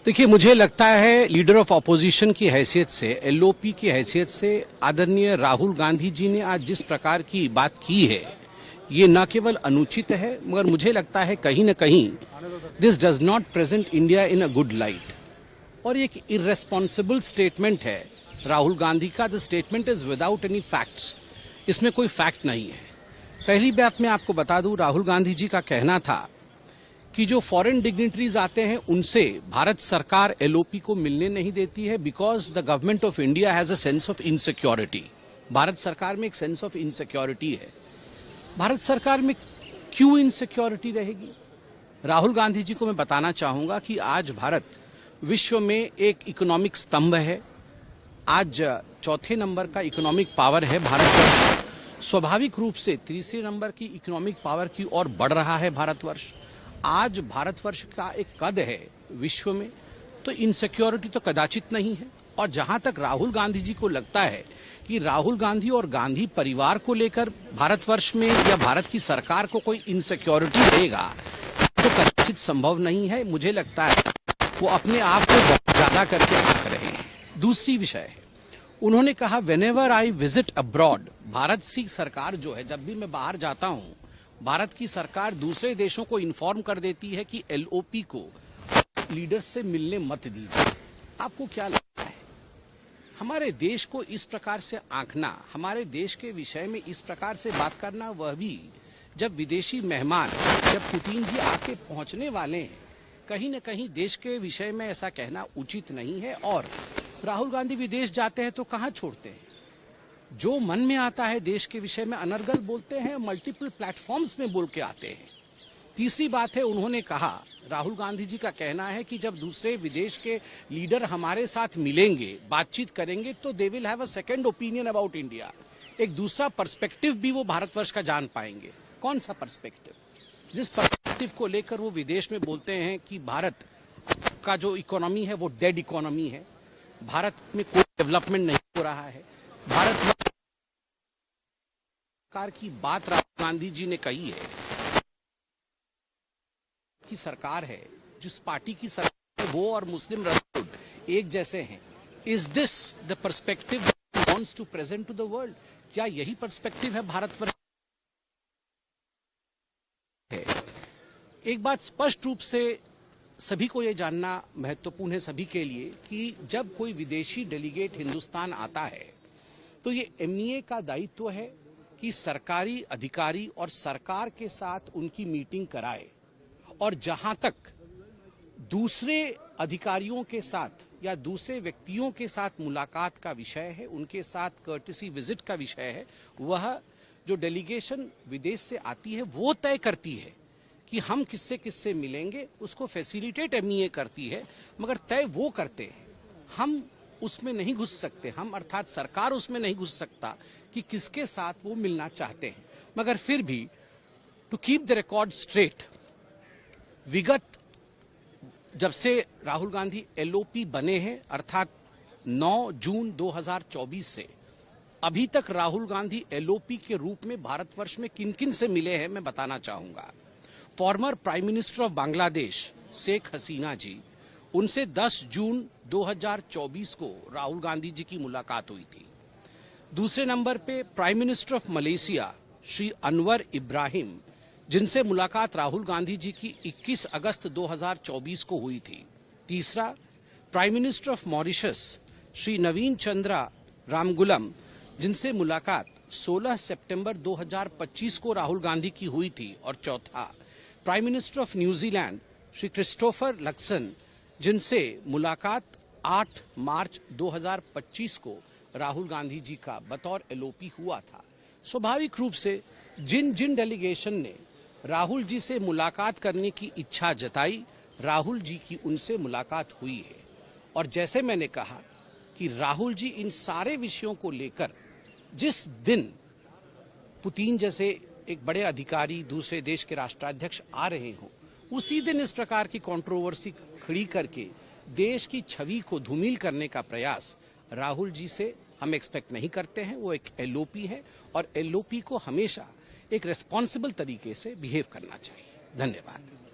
देखिए, मुझे लगता है लीडर ऑफ ऑपोजिशन की हैसियत से, एलओपी की हैसियत से आदरणीय राहुल गांधी जी ने आज जिस प्रकार की बात की है, ये न केवल अनुचित है, मगर मुझे लगता है कहीं न कहीं this does not present India in a good light. और एक इररेस्पॉन्सिबल स्टेटमेंट है राहुल गांधी का। The statement is without any facts. इसमें कोई फैक्ट नहीं है। पहली बात मैं आपको बता दूं, राहुल गांधी जी का कहना था कि जो फॉरेन डिग्निटरीज आते हैं उनसे भारत सरकार एलओपी को मिलने नहीं देती है because the government of India has a sense of insecurity. Bharat सरकार में एक सेंस ऑफ इनसिक्योरिटी है। भारत सरकार में क्यों इनसिक्योरिटी रहेगी? राहुल गांधी जी को मैं बताना चाहूंगा कि आज भारत विश्व में एक इकोनॉमिक स्तंभ है। आज चौथे नंबर का इकोनॉमिक पावर है भारतवर्ष। स्वाभाविक रूप से तीसरे नंबर की इकोनॉमिक पावर की ओर बढ़ रहा है भारतवर्ष। आज भारतवर्ष का एक कद है विश्व में, तो इनसिक्योरिटी तो कदाचित नहीं है। और जहां तक राहुल गांधी जी को लगता है कि राहुल गांधी और गांधी परिवार को लेकर भारतवर्ष में या भारत की सरकार को कोई इनसिक्योरिटी रहेगा, तो कदाचित संभव नहीं है। मुझे लगता है वो अपने आप को बहुत ज्यादा करके आंक रहे हैं। दूसरी विषय है, उन्होंने कहा whenever I visit abroad, Bharat की सरकार जो है, जब भी मैं बाहर जाता हूं, भारत की सरकार दूसरे देशों को इन्फॉर्म कर देती है कि एलओपी को लीडर्स से मिलने मत दीजिए। आपको क्या लगता है, हमारे देश को इस प्रकार से आंकना, हमारे देश के विषय में इस प्रकार से बात करना, वह भी जब विदेशी मेहमान, जब पुतिन जी आके पहुंचने वाले हैं, कहीं न कहीं देश के विषय में ऐसा कहना उचित नहीं है। और राहुल गांधी विदेश जाते हैं तो कहां छोड़ते हैं? जो मन में आता है देश के विषय में अनर्गल बोलते हैं, मल्टीपल प्लेटफॉर्म्स में बोल के आते हैं। तीसरी बात है, उन्होंने कहा, राहुल गांधी जी का कहना है कि जब दूसरे विदेश के लीडर हमारे साथ मिलेंगे, बातचीत करेंगे, तो they will have a second opinion about India. एक दूसरा पर्सपेक्टिव भी वो भारतवर्ष का जान पाएंगे। कौन सा पर्सपेक्टिव? जिस पर्सपेक्टिव को लेकर वो विदेश में बोलते हैं कि भारत का जो इकोनॉमी है वो डेड इकोनॉमी है, भारत में कोई डेवलपमेंट नहीं हो रहा है, भारत सरकार की बात राहुल गांधी जी ने कही है की सरकार है, जिस पार्टी की सरकार है, वो और मुस्लिम ब्रदरहुड एक जैसे हैं। Is this the perspective wants to present to the world? क्या यही पर्सपेक्टिव है भारतवर्ष? एक बात स्पष्ट रूप से सभी को यह जानना महत्वपूर्ण है, सभी के लिए, कि जब कोई विदेशी डेलीगेट हिंदुस्तान आता है तो ये एमईए का दायित्व है कि सरकारी अधिकारी और सरकार के साथ उनकी मीटिंग कराए। और जहां तक दूसरे अधिकारियों के साथ या दूसरे व्यक्तियों के साथ मुलाकात का विषय है, उनके साथ कर्टेसी विजिट का विषय है, वह जो डेलीगेशन विदेश से आती है वो तय करती है कि हम किससे किससे मिलेंगे। उसको फैसिलिटेट एमईए करती है, मगर तय वो करते हैं। हम उसमें नहीं घुस सकते, हम अर्थात सरकार उसमें नहीं घुस सकता कि किसके साथ वो मिलना चाहते हैं। मगर फिर भी to keep the record straight, विगत जब से राहुल गांधी एलओपी बने हैं, अर्थात 9 जून 2024 से अभी तक राहुल गांधी एलओपी के रूप में भारतवर्ष में किन किन से मिले हैं मैं बताना चाहूंगा। Former prime minister of Bangladesh Sheikh Hasina ji, उनसे 10 जून 2024 को राहुल गांधी जी की मुलाकात हुई थी। दूसरे नंबर पे prime minister of Malaysia Shri Anwar Ibrahim, जिनसे मुलाकात राहुल गांधी जी की 21 अगस्त 2024 को हुई थी। तीसरा, prime minister of Mauritius Shri Navin Chandra Ramgoolam, जिनसे मुलाकात 16 सितंबर 2025 को राहुल गांधी की हुई थी। और चौथा, prime minister of New Zealand Shri Christopher Luxon, जिनसे मुलाकात 8 मार्च 2025 को राहुल गांधी जी का बतौर एलओपी हुआ था। स्वाभाविक रूप से जिन जिन डेलीगेशन ने राहुल जी से मुलाकात करने की इच्छा जताई, राहुल जी की उनसे मुलाकात हुई है। और जैसे मैंने कहा कि राहुल जी इन सारे विषयों को लेकर जिस दिन पुतिन जैसे एक बड़े अधिकारी दूसरे देश के राष्ट्राध्यक्ष आ रहे हों, उसी दिन इस प्रकार की कंट्रोवर्सी खड़ी करके देश की छवि को धूमिल करने का प्रयास राहुल जी से हम एक्सपेक्ट नहीं करते हैं। वो एक एलओपी है और एलओपी को हमेशा एक रेस्पॉन्सिबल तरीके से बिहेव करना चाहिए। धन्यवाद।